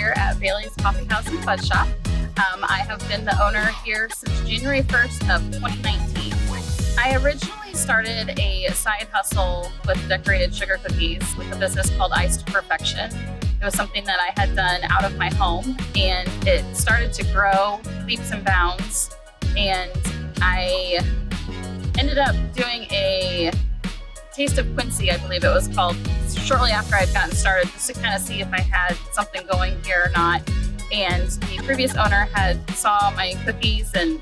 here at Bailey's Coffee House and Fudge Shop. I have been the owner here since January 1st of 2019. I originally started a side hustle with decorated sugar cookies with a business called Iced Perfection. It was something that I had done out of my home, and it started to grow leaps and bounds, and I ended up doing a Taste of Quincy, I believe it was called, shortly after I'd gotten started, just to kind of see if I had something going here or not. And the previous owner had saw my cookies and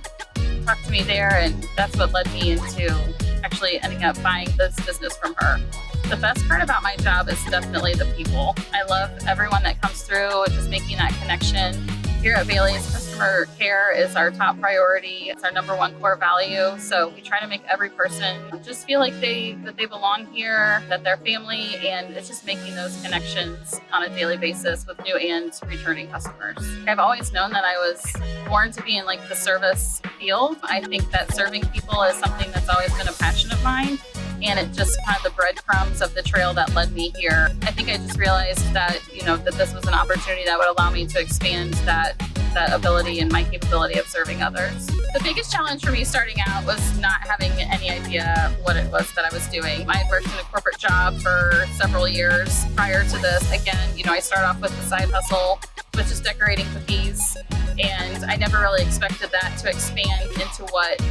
talked to me there, and that's what led me into actually ending up buying this business from her. The best part about my job is definitely the people. I love everyone that comes through, just making that connection. Here at Bailey's, customer care is our top priority. It's our number one core value. So we try to make every person just feel like they belong here, that they're family, and it's just making those connections on a daily basis with new and returning customers. I've always known that I was born to be in like the service field. I think that serving people is something that's always been a passion of mine. And it just kind of the breadcrumbs of the trail that led me here. I think I just realized that, that this was an opportunity that would allow me to expand that ability and my capability of serving others. The biggest challenge for me starting out was not having any idea what it was that I was doing. I had worked in a corporate job for several years prior to this. Again, I started off with the side hustle, which is decorating cookies. And I never really expected that to expand into what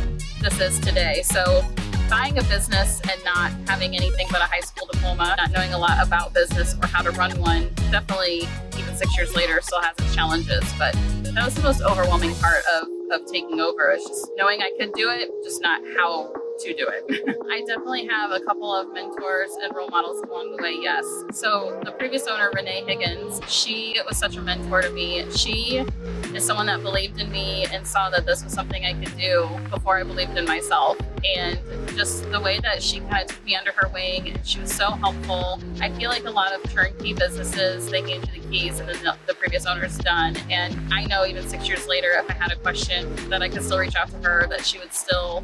this is today. So buying a business and not having anything but a high school diploma, not knowing a lot about business or how to run one, definitely even 6 years later still has its challenges. But that was the most overwhelming part of taking over, is just knowing I could do it, just not how to do it. I definitely have a couple of mentors and role models along the way, yes. So the previous owner, Renee Higgins, she was such a mentor to me. She is someone that believed in me and saw that this was something I could do before I believed in myself. And just the way that she kind of took me under her wing, and she was so helpful. I feel like a lot of turnkey businesses, they hand you the keys and then the previous owner's done. And I know even 6 years later, if I had a question, that I could still reach out to her, that she would still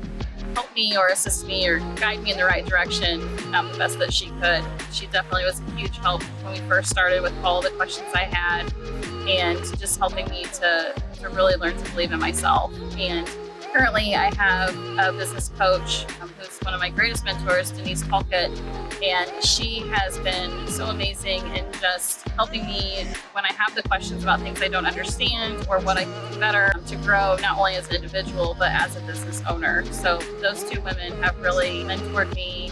help me or assist me or guide me in the right direction the best that she could. She definitely was a huge help when we first started with all the questions I had, and just helping me to really learn to believe in myself. And currently I have a business coach who's one of my greatest mentors, Denise Polkett, and she has been so amazing in just helping me when I have the questions about things I don't understand or what I can do better to grow, not only as an individual, but as a business owner. So those two women have really mentored me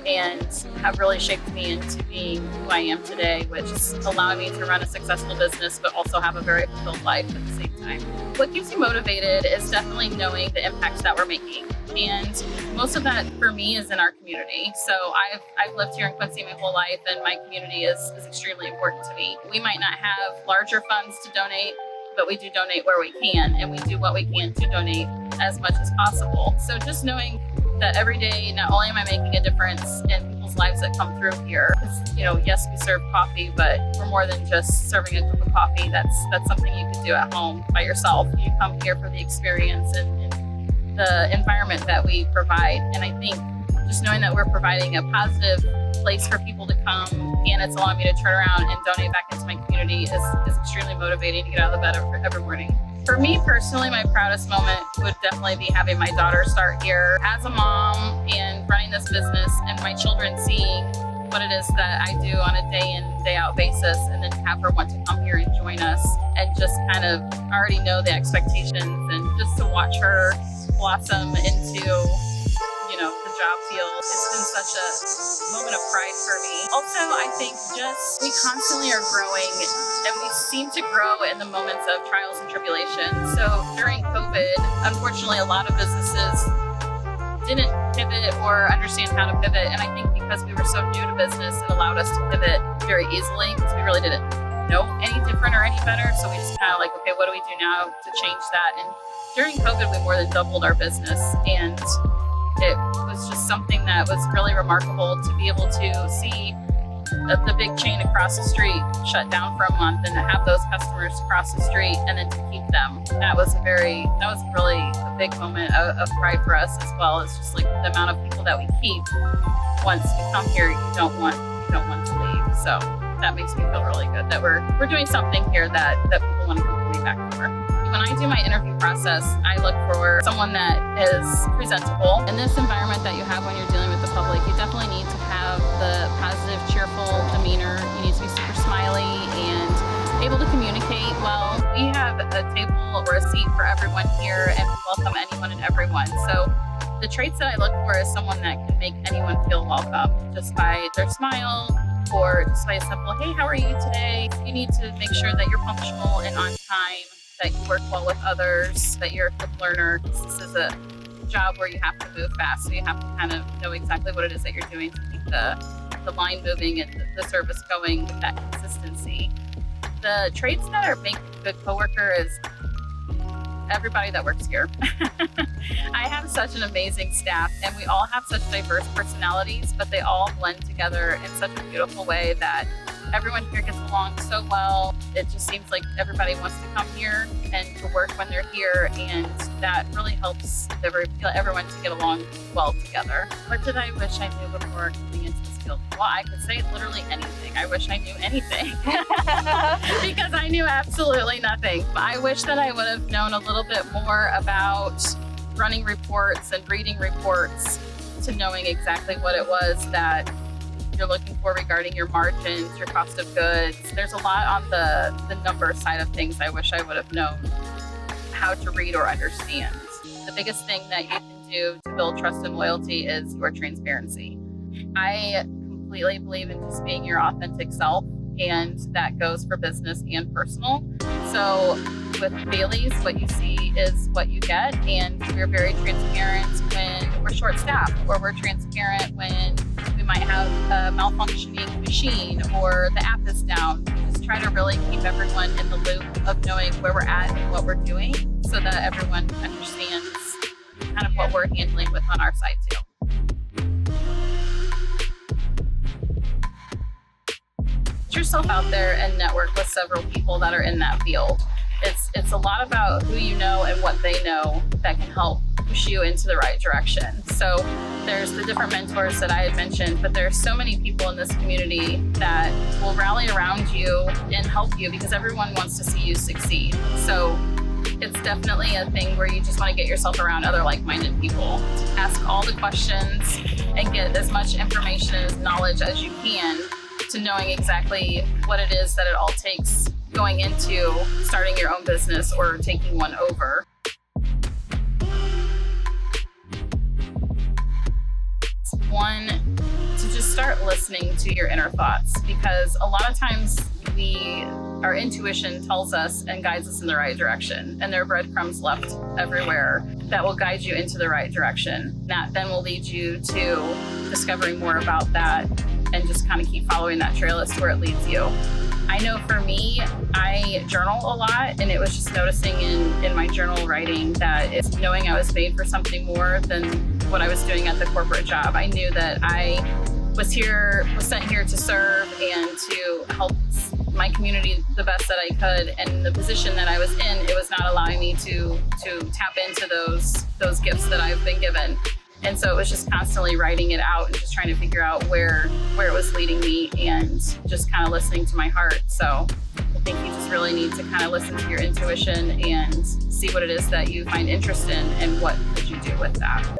and have really shaped me into being who I am today, which is allowing me to run a successful business, but also have a very fulfilled life at the same time. What keeps me motivated is definitely knowing the impact that we're making. And most of that for me is in our community. So I've lived here in Quincy my whole life, and my community is extremely important to me. We might not have larger funds to donate, but we do donate where we can, and we do what we can to donate as much as possible. So just knowing that every day, not only am I making a difference in people's lives that come through here, because, yes, we serve coffee, but we're more than just serving a cup of coffee. That's something you can do at home by yourself. You come here for the experience and the environment that we provide. And I think just knowing that we're providing a positive place for people to come, and it's allowing me to turn around and donate back into my community is extremely motivating to get out of the bed every morning. For me personally, my proudest moment would definitely be having my daughter start here as a mom and running this business, and my children seeing what it is that I do on a day in, day out basis, and then have her want to come here and join us and just kind of already know the expectations, and just to watch her blossom into the job field. It's been such a moment of pride for me. Also, I think just we constantly are growing, and we seem to grow in the moments of trials and tribulations. So during COVID, unfortunately, a lot of businesses didn't pivot or understand how to pivot. And I think because we were so new to business, it allowed us to pivot very easily, because we really didn't know any different or any better. So we just kind of okay, what do we do now to change that? And during COVID, we more than doubled our business, and it was just something that was really remarkable to be able to see the big chain across the street shut down for a month, and to have those customers across the street and then to keep them. That was really a big moment of pride for us as well. It's just like the amount of people that we keep. Once you come here, you don't want to leave. So that makes me feel really good that we're doing something here that people want to come to me back for. When I do my interview process, I look for someone that is presentable. In this environment that you have when you're dealing with the public, you definitely need to have the positive, cheerful demeanor. You need to be super smiley and able to communicate well. We have a table or a seat for everyone here, and we welcome anyone and everyone. So the traits that I look for is someone that can make anyone feel welcome just by their smile or just by a simple, hey, how are you today? You need to make sure that you're punctual and on time, that you work well with others, that you're a quick learner. This is a job where you have to move fast, so you have to kind of know exactly what it is that you're doing to keep the line moving and the service going with that consistency. The traits that are make a good coworker is everybody that works here. I have such an amazing staff, and we all have such diverse personalities, but they all blend together in such a beautiful way that everyone here gets along so well. It just seems like everybody wants to come here and to work when they're here, and that really helps everyone to get along well together. What did I wish I knew before coming into this field? Well, I could say literally anything. I wish I knew anything because I knew absolutely nothing. I wish that I would have known a little bit more about running reports and reading reports to knowing exactly what it was that you're looking for regarding your margins, your cost of goods. There's a lot on the number side of things I wish I would have known how to read or understand. The biggest thing that you can do to build trust and loyalty is your transparency. I completely believe in just being your authentic self, and that goes for business and personal. So with Bailey's, what you see is what you get, and we're very transparent when we're short-staffed, or we're transparent when we might have a malfunctioning machine or the app is down. We just try to really keep everyone in the loop of knowing where we're at and what we're doing so that everyone understands kind of what we're handling with on our side too. Put yourself out there and network with several people that are in that field. It's a lot about who you know and what they know that can help push you into the right direction. So there's the different mentors that I had mentioned, but there's so many people in this community that will rally around you and help you because everyone wants to see you succeed. So it's definitely a thing where you just want to get yourself around other like-minded people. Ask all the questions and get as much information and knowledge as you can to knowing exactly what it is that it all takes going into starting your own business or taking one over. One, to just start listening to your inner thoughts, because a lot of times our intuition tells us and guides us in the right direction, and there are breadcrumbs left everywhere that will guide you into the right direction. That then will lead you to discovering more about that and just kind of keep following that trail as to where it leads you. I know for me, I journal a lot, and it was just noticing in my journal writing that it's knowing I was made for something more than what I was doing at the corporate job. I knew that I was sent here to serve and to help my community the best that I could, and the position that I was in, it was not allowing me to tap into those gifts that I've been given. And so it was just constantly writing it out and just trying to figure out where it was leading me and just kind of listening to my heart. So I think you just really need to kind of listen to your intuition and see what it is that you find interest in and what could you do with that.